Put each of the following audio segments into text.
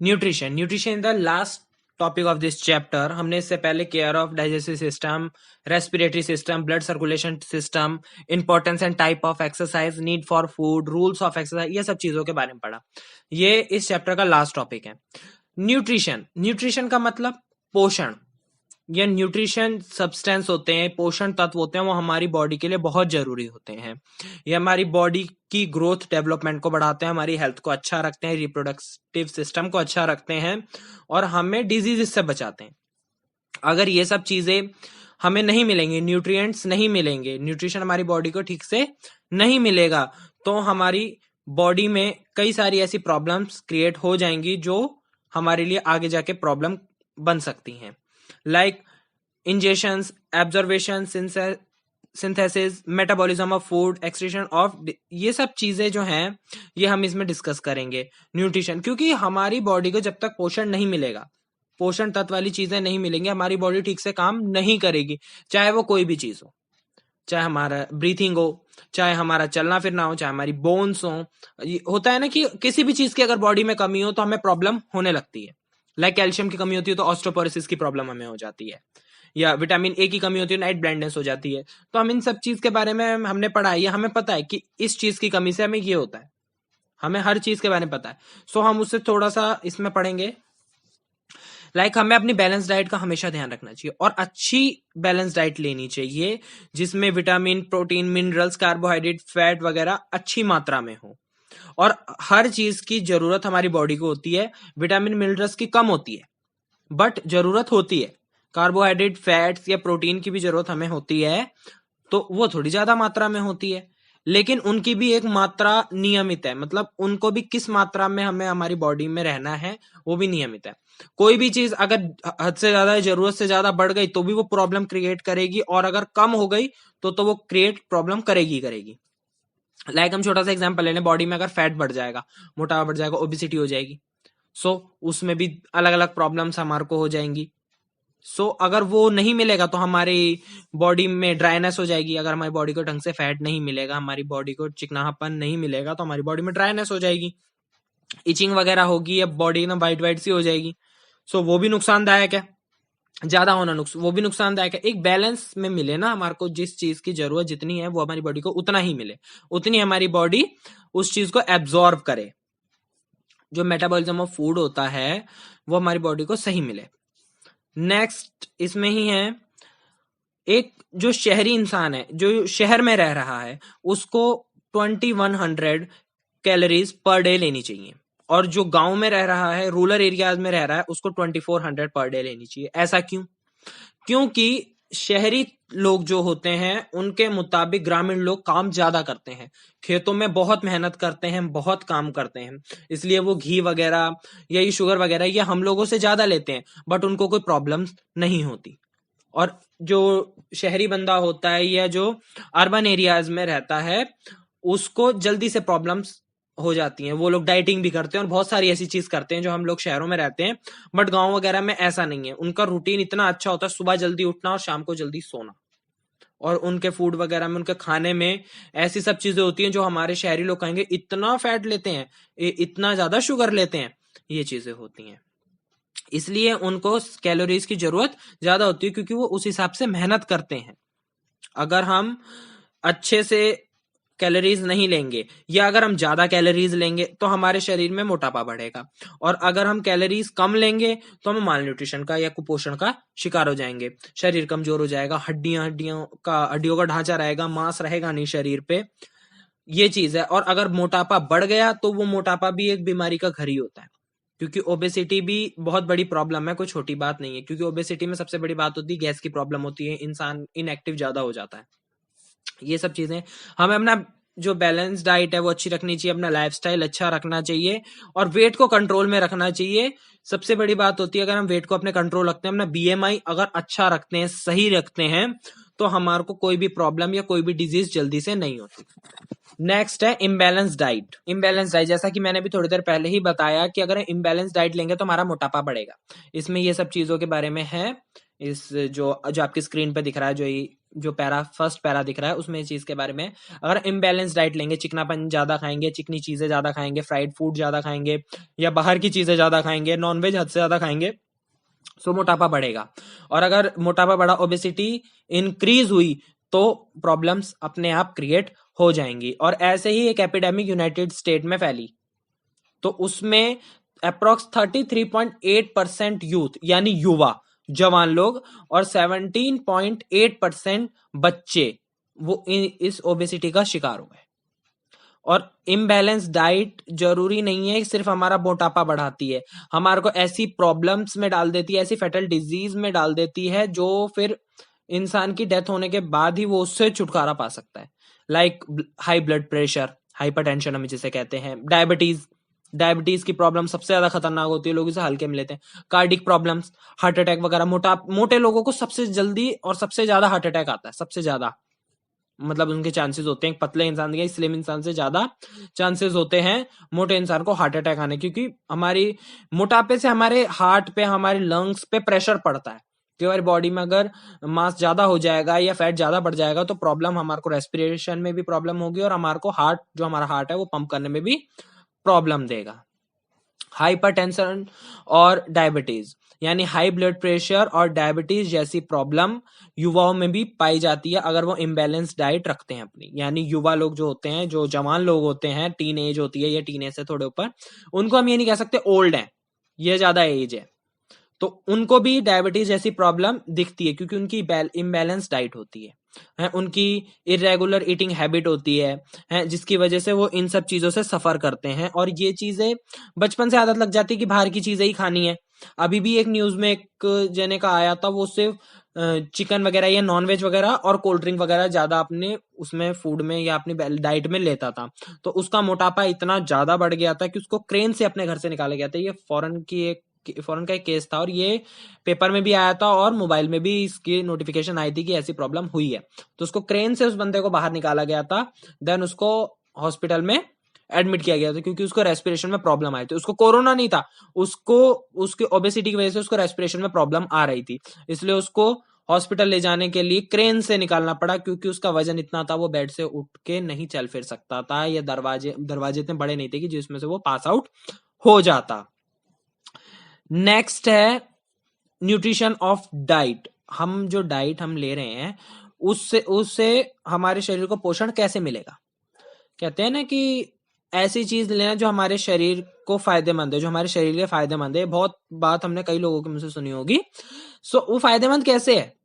Nutrition in the last topic of this chapter हमने इससे पहले care of digestive system, respiratory system, blood circulation system, importance and type of exercise, need for food, rules of exercise, ये सब चीजों के बारे में पढ़ा। ये इस चैप्टर का लास्ट टॉपिक है। न्यूट्रिशन का मतलब पोषण। ये न्यूट्रिशन सब्सटेंस होते हैं, पोषण तत्व होते हैं, वो हमारी बॉडी के लिए बहुत जरूरी होते हैं। ये हमारी बॉडी की ग्रोथ डेवलपमेंट को बढ़ाते हैं, हमारी हेल्थ को अच्छा रखते हैं, रिप्रोडक्टिव सिस्टम को अच्छा रखते हैं और हमें डिजीज से बचाते हैं। अगर ये सब चीजें हमें नहीं मिलेंगी, न्यूट्रिएंट्स नहीं मिलेंगे, न्यूट्रिशन हमारी बॉडी को ठीक से नहीं मिलेगा, तो हमारी बॉडी में कई सारी ऐसी प्रॉब्लम्स क्रिएट हो जाएंगी जो हमारे लिए आगे जाके प्रॉब्लम बन सकती हैं। Like injections, absorption, synthesis, metabolism of food, excretion of, ये सब चीजें जो हैं ये हम इसमें डिस्कस करेंगे न्यूट्रिशन। क्योंकि हमारी बॉडी को जब तक पोषण नहीं मिलेगा, पोषण तत्व वाली चीजें नहीं मिलेंगी, हमारी बॉडी ठीक से काम नहीं करेगी, चाहे वो कोई भी चीज हो, चाहे हमारा ब्रीथिंग हो, चाहे हमारा चलना फिरना हो, चाहे हमारी बोन्स हो। होता है ना कि किसी भी चीज की अगर बॉडी में कमी हो तो हमें प्रॉब्लम होने लगती है। लाइक कैल्शियम की कमी होती है तो ऑस्टियोपोरोसिस की प्रॉब्लम हमें हो जाती है, या विटामिन ए की कमी होती है, नाइट ब्लाइंडनेस हो जाती है। तो हम इन सब चीज के बारे में हमने पढ़ा है, या हमें पता है कि इस चीज की कमी से हमें ये होता है, हमें हर चीज के बारे में पता है। सो हम उससे थोड़ा सा इसमें पढ़ेंगे। लाइक हमें अपनी बैलेंस डाइट का हमेशा ध्यान रखना चाहिए और अच्छी बैलेंस डाइट लेनी चाहिए जिसमें vitamin, protein, minerals, carbohydrate, fat वगैरह अच्छी मात्रा में हो। और हर चीज की जरूरत हमारी बॉडी को होती है। विटामिन मिनरल्स की कम होती है बट जरूरत होती है। कार्बोहाइड्रेट, फैट्स या प्रोटीन की भी जरूरत हमें होती है, तो वो थोड़ी ज्यादा मात्रा में होती है, लेकिन उनकी भी एक मात्रा नियमित है। मतलब उनको भी किस मात्रा में हमें हमारी बॉडी में रहना है वो भी नियमित है। कोई भी चीज अगर हद से ज्यादा, जरूरत से ज्यादा बढ़ गई तो भी वो प्रॉब्लम क्रिएट करेगी, और अगर कम हो गई तो वो क्रिएट प्रॉब्लम करेगी। लाइक हम छोटा सा एग्जांपल ले लें, बॉडी में अगर फैट बढ़ जाएगा, मोटापा बढ़ जाएगा, ओबिसिटी हो जाएगी, सो उसमें भी अलग अलग प्रॉब्लम्स हमारे को हो जाएंगी। सो अगर वो नहीं मिलेगा तो हमारी बॉडी में ड्राइनेस हो जाएगी। अगर हमारी बॉडी को ढंग से फैट नहीं मिलेगा, हमारी बॉडी को चिकनापन नहीं मिलेगा, तो हमारी बॉडी में ड्राइनेस हो जाएगी, इचिंग वगैरह होगी, या बॉडी ना वाइट वाइट सी हो जाएगी। सो वो भी नुकसानदायक है, ज्यादा होना वो भी नुकसानदायक है। एक बैलेंस में मिले ना हमारे को, जिस चीज की जरूरत जितनी है वो हमारी बॉडी को उतना ही मिले, उतनी हमारी बॉडी उस चीज को एब्जॉर्ब करे, जो मेटाबॉलिज्म ऑफ फूड होता है वो हमारी बॉडी को सही मिले। नेक्स्ट इसमें ही है, एक जो शहरी इंसान है, जो शहर में रह रहा है, उसको 2100 कैलोरीज पर डे लेनी चाहिए, और जो गांव में रह रहा है, रूरल एरियाज में रह रहा है, उसको 2400 पर डे लेनी चाहिए। ऐसा क्यों? क्योंकि शहरी लोग जो होते हैं उनके मुताबिक ग्रामीण लोग काम ज्यादा करते हैं, खेतों में बहुत मेहनत करते हैं, बहुत काम करते हैं, इसलिए वो घी वगैरह या ये शुगर वगैरह ये हम लोगों से ज्यादा लेते हैं, बट उनको कोई प्रॉब्लम नहीं होती। और जो शहरी बंदा होता है या जो अर्बन एरियाज में रहता है, उसको जल्दी से प्रॉब्लम्स हो जाती हैं। वो लोग डाइटिंग भी करते हैं और बहुत सारी ऐसी चीज करते हैं जो हम लोग शहरों में रहते हैं, बट गांव वगैरह में ऐसा नहीं है। उनका रूटीन इतना अच्छा होता है, सुबह जल्दी उठना और शाम को जल्दी सोना, और उनके फूड वगैरह में, उनके खाने में ऐसी सब चीजें होती हैं जो हमारे शहरी लोग कहेंगे इतना फैट लेते हैं, इतना ज्यादा शुगर लेते हैं, ये चीजें होती हैं। इसलिए उनको कैलोरीज की जरूरत ज्यादा होती है, क्योंकि वो उस हिसाब से मेहनत करते हैं। अगर हम अच्छे से कैलोरीज नहीं लेंगे, या अगर हम ज्यादा कैलोरीज लेंगे तो हमारे शरीर में मोटापा बढ़ेगा, और अगर हम कैलोरीज कम लेंगे तो हम माल न्यूट्रिशन का या कुपोषण का शिकार हो जाएंगे। शरीर कमजोर हो जाएगा, हड्डियों का ढांचा रहेगा, मांस रहेगा नहीं शरीर पे, ये चीज है। और अगर मोटापा बढ़ गया तो वो मोटापा भी एक बीमारी का घर ही होता है, क्योंकि ओबेसिटी भी बहुत बड़ी प्रॉब्लम है, कोई छोटी बात नहीं है। क्योंकि ओबेसिटी में सबसे बड़ी बात होती है गैस की प्रॉब्लम होती है, इंसान इनएक्टिव ज्यादा हो जाता है। ये सब चीजें हमें अपना जो बैलेंस डाइट है वो अच्छी रखनी चाहिए, अपना लाइफस्टाइल अच्छा रखना चाहिए, और वेट को कंट्रोल में रखना चाहिए। सबसे बड़ी बात होती है, अगर हम वेट को अपने कंट्रोल रखते हैं, अपना बीएमआई अगर अच्छा रखते हैं, सही रखते हैं, तो हमारे को कोई भी प्रॉब्लम या कोई भी डिजीज जल्दी से नहीं होती। नेक्स्ट है इम्बैलेंस डाइट। इम्बैलेंस डाइट, जैसा कि मैंने भी थोड़ी देर पहले ही बताया कि अगर इम्बैलेंस डाइट लेंगे तो हमारा मोटापा बढ़ेगा। इसमें ये सब चीजों के बारे में है। इस जो आपकी स्क्रीन पे दिख रहा है, जो ये जो फर्स्ट पैरा दिख रहा है उसमें चीज के बारे में, अगर इम्बैलेंस डाइट लेंगे, चिकनापन ज्यादा खाएंगे, चिकनी चीजें ज्यादा खाएंगे, फ्राइड फूड ज्यादा खाएंगे, या बाहर की चीजें ज्यादा खाएंगे, नॉनवेज हद से ज्यादा खाएंगे, तो मोटापा बढ़ेगा। और अगर मोटापा बढ़ा, ओबेसिटी इंक्रीज हुई, तो प्रॉब्लम्स अपने आप क्रिएट हो जाएंगी। और ऐसे ही एक एपिडेमिक यूनाइटेड स्टेट में फैली, तो उसमें अप्रोक्स 33.8% यूथ यानी युवा जवान लोग और 17.8% बच्चे वो इस ओबेसिटी का शिकार हुए। और इम्बैलेंस डाइट जरूरी नहीं है सिर्फ हमारा मोटापा बढ़ाती है, हमारे को ऐसी प्रॉब्लम्स में डाल देती है, ऐसी फैटल डिजीज में डाल देती है जो फिर इंसान की डेथ होने के बाद ही वो उससे छुटकारा पा सकता है। Like high blood pressure, hypertension हम जिसे कहते हैं, डायबिटीज की प्रॉब्लम सबसे ज्यादा खतरनाक होती है, लोग इसे हल्के में लेते हैं। कार्डिक प्रॉब्लम्स, हार्ट अटैक वगैरह, मोटे लोगों को सबसे जल्दी और सबसे ज्यादा हार्ट अटैक आता है, सबसे ज्यादा, मतलब उनके चांसेस होते हैं पतले इंसान के स्लिम इंसान से ज्यादा चांसेस होते हैं मोटे इंसान को हार्ट अटैक आने, क्योंकि हमारी मोटापे से हमारे हार्ट पे, हमारे लंग्स पे प्रेशर पड़ता है कि हमारी बॉडी में अगर मास ज्यादा हो जाएगा या फैट ज्यादा बढ़ जाएगा तो प्रॉब्लम, हमारे को रेस्पिरेशन में भी प्रॉब्लम होगी और हमारे को हार्ट, जो हमारा हार्ट है वो पंप करने में भी प्रॉब्लम देगा। हाइपरटेंशन और डायबिटीज यानी हाई ब्लड प्रेशर और डायबिटीज जैसी प्रॉब्लम युवाओं में भी पाई जाती है अगर वो इम्बैलेंस डाइट रखते हैं अपनी। यानी युवा लोग जो होते हैं, जो जवान लोग होते हैं, टीन एज होती है या टीन एज से थोड़े ऊपर, उनको हम ये नहीं कह सकते ओल्ड है, ये ज्यादा एज है, तो उनको भी डायबिटीज जैसी प्रॉब्लम दिखती है क्योंकि उनकी इम्बैलेंस डाइट होती है, उनकी इरेगुलर ईटिंग हैबिट होती है, जिसकी वजह से वो इन सब चीजों से सफर करते हैं। और ये चीजें बचपन से आदत लग जाती है कि बाहर की चीजें ही खानी है। अभी भी एक न्यूज में एक जने का आया था, वो सिर्फ चिकन वगैरह या नॉनवेज वगैरह और कोल्ड ड्रिंक वगैरह ज्यादा अपने उसमें फूड में या अपनी डाइट में लेता था, तो उसका मोटापा इतना ज्यादा बढ़ गया था कि उसको क्रेन से अपने घर से निकाला गया था। ये फॉरेन का एक केस था और ये पेपर में भी आया था और मोबाइल में भी इसकी नोटिफिकेशन आई थी कि ऐसी प्रॉब्लम हुई है, तो उसको क्रेन से उस बंदे को बाहर निकाला गया था, देन उसको हॉस्पिटल में एडमिट किया गया था क्योंकि उसको रेस्पिरेशन में प्रॉब्लम आई थी। उसको कोरोना नहीं था, उसको उसके ओबेसिटी की वजह से उसको रेस्पिरेशन में प्रॉब्लम आ रही थी, इसलिए उसको हॉस्पिटल ले जाने के लिए क्रेन से निकालना पड़ा क्योंकि उसका वजन इतना था, वो बेड से उठ के नहीं चल फिर सकता था, या दरवाजे इतने बड़े नहीं थे कि जिसमें से वो पास आउट हो जाता। नेक्स्ट है न्यूट्रिशन ऑफ डाइट। हम जो डाइट हम ले रहे हैं उससे हमारे शरीर को पोषण कैसे मिलेगा। कहते हैं ना कि ऐसी चीज लेना जो हमारे शरीर को फायदेमंद है, जो हमारे शरीर के फायदेमंद है। बहुत बात हमने कई लोगों के मुझसे सुनी होगी। वो फायदेमंद कैसे है,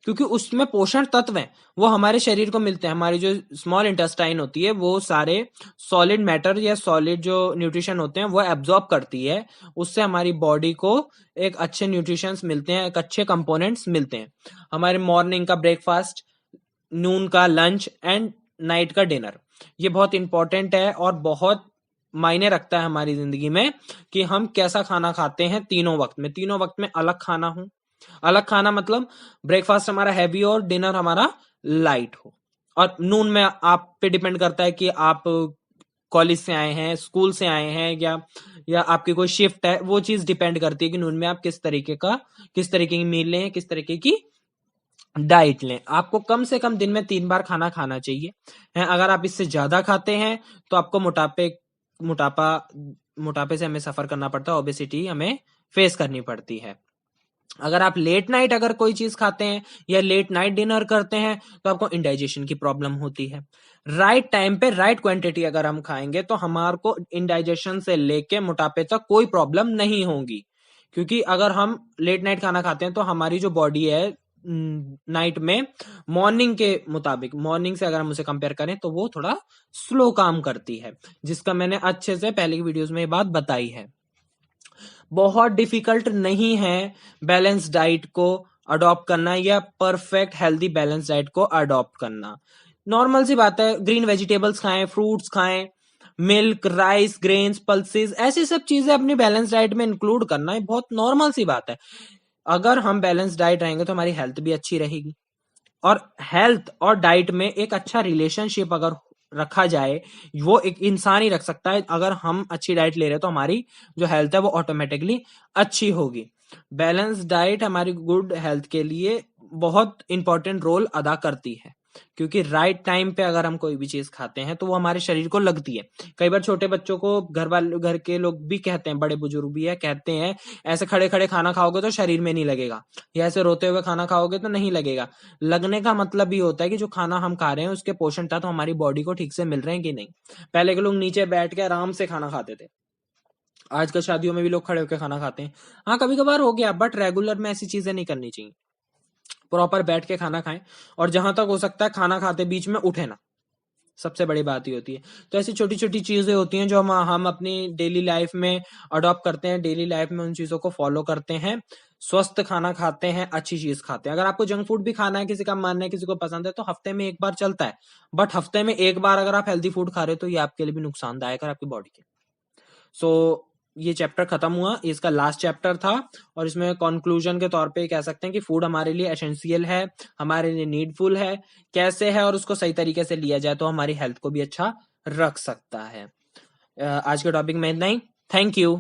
क्योंकि उसमें पोषण तत्व हैं, वो हमारे शरीर को मिलते हैं। हमारी जो स्मॉल इंटेस्टाइन होती है वो सारे सॉलिड मैटर या सॉलिड जो न्यूट्रिशन होते हैं वो एब्जॉर्ब करती है, उससे हमारी बॉडी को एक अच्छे न्यूट्रिशंस मिलते हैं, एक अच्छे कंपोनेंट्स मिलते हैं। हमारे मॉर्निंग का ब्रेकफास्ट, नून का लंच एंड नाइट का डिनर, ये बहुत इंपॉर्टेंट है और बहुत मायने रखता है हमारी जिंदगी में कि हम कैसा खाना खाते हैं। तीनों वक्त में अलग खाना हो। अलग खाना मतलब ब्रेकफास्ट हमारा हैवी और डिनर हमारा लाइट हो। और नून में आप पे डिपेंड करता है कि आप कॉलेज से आए हैं, स्कूल से आए हैं, या आपकी कोई शिफ्ट है, वो चीज डिपेंड करती है कि नून में आप किस तरीके की मील लें, किस तरीके की डाइट लें। आपको कम से कम दिन में 3 बार खाना खाना चाहिए। अगर आप इससे ज्यादा खाते हैं तो आपको मोटापे से हमें सफर करना पड़ता है, ओबेसिटी हमें फेस करनी पड़ती है। अगर आप लेट नाइट अगर कोई चीज खाते हैं या लेट नाइट डिनर करते हैं तो आपको इंडाइजेशन की प्रॉब्लम होती है। राइट टाइम पे राइट क्वांटिटी अगर हम खाएंगे तो हमारे को इंडाइजेशन से लेके मोटापे तक कोई प्रॉब्लम नहीं होगी, क्योंकि अगर हम लेट नाइट खाना खाते हैं तो हमारी जो बॉडी है नाइट में मॉर्निंग के मुताबिक, मॉर्निंग से अगर हम उसे कंपेयर करें तो वो थोड़ा स्लो काम करती है, जिसका मैंने अच्छे से पहले की वीडियोस में ये बात बताई है। बहुत डिफिकल्ट नहीं है बैलेंस डाइट को अडॉप्ट करना या परफेक्ट हेल्दी बैलेंस डाइट को अडॉप्ट करना। नॉर्मल सी बात है, ग्रीन वेजिटेबल्स खाएं, फ्रूट्स खाएं, मिल्क, राइस, ग्रेन्स, पल्सेस, ऐसी सब चीजें अपनी बैलेंस डाइट में इंक्लूड करना है, बहुत नॉर्मल सी बात है। अगर हम बैलेंस डाइट रहेंगे तो हमारी हेल्थ भी अच्छी रहेगी। और हेल्थ और डाइट में एक अच्छा रिलेशनशिप अगर रखा जाए, वो एक इंसान ही रख सकता है। अगर हम अच्छी डाइट ले रहे हैं तो हमारी जो हेल्थ है वो ऑटोमेटिकली अच्छी होगी। बैलेंस डाइट हमारी गुड हेल्थ के लिए बहुत इंपॉर्टेंट रोल अदा करती है, क्योंकि राइट टाइम पे अगर हम कोई भी चीज खाते हैं तो वो हमारे शरीर को लगती है। कई बार छोटे बच्चों को घर के लोग भी कहते हैं, बड़े बुजुर्ग भी है, कहते हैं ऐसे खड़े खड़े खाना खाओगे तो शरीर में नहीं लगेगा, या ऐसे रोते हुए खाना खाओगे तो नहीं लगेगा। लगने का मतलब ये होता है कि जो खाना हम खा रहे हैं उसके पोषण तत्व हमारी बॉडी को ठीक से मिल रहे हैं कि नहीं। पहले के लोग नीचे बैठ के आराम से खाना खाते थे, आजकल शादियों में भी लोग खड़े होकर खाना खाते हैं। हाँ, कभी कभार हो गया, बट रेगुलर में ऐसी चीजें नहीं करनी चाहिए। प्रॉपर बैठ के खाना खाएं, और जहां तक हो सकता है खाना खाते बीच में उठे ना, सबसे बड़ी बात ही होती है। तो ऐसी छोटी छोटी चीजें होती हैं जो हम अपनी डेली लाइफ में अडॉप्ट करते हैं, डेली लाइफ में उन चीजों को फॉलो करते हैं, स्वस्थ खाना खाते हैं, अच्छी चीज खाते हैं। अगर आपको जंक फूड भी खाना है, किसी का मानना है, किसी को पसंद है, तो हफ्ते में एक बार चलता है, बट हफ्ते में एक बार अगर आप हेल्दी फूड खा रहे हो तो ये आपके लिए भी नुकसानदायक है, आपकी बॉडी के। सो ये चैप्टर खत्म हुआ, इसका लास्ट चैप्टर था, और इसमें कंक्लूजन के तौर पे कह सकते हैं कि फूड हमारे लिए एसेंशियल है, हमारे लिए नीडफुल है, कैसे है और उसको सही तरीके से लिया जाए तो हमारी हेल्थ को भी अच्छा रख सकता है। आज के टॉपिक में इतना ही। Thank you.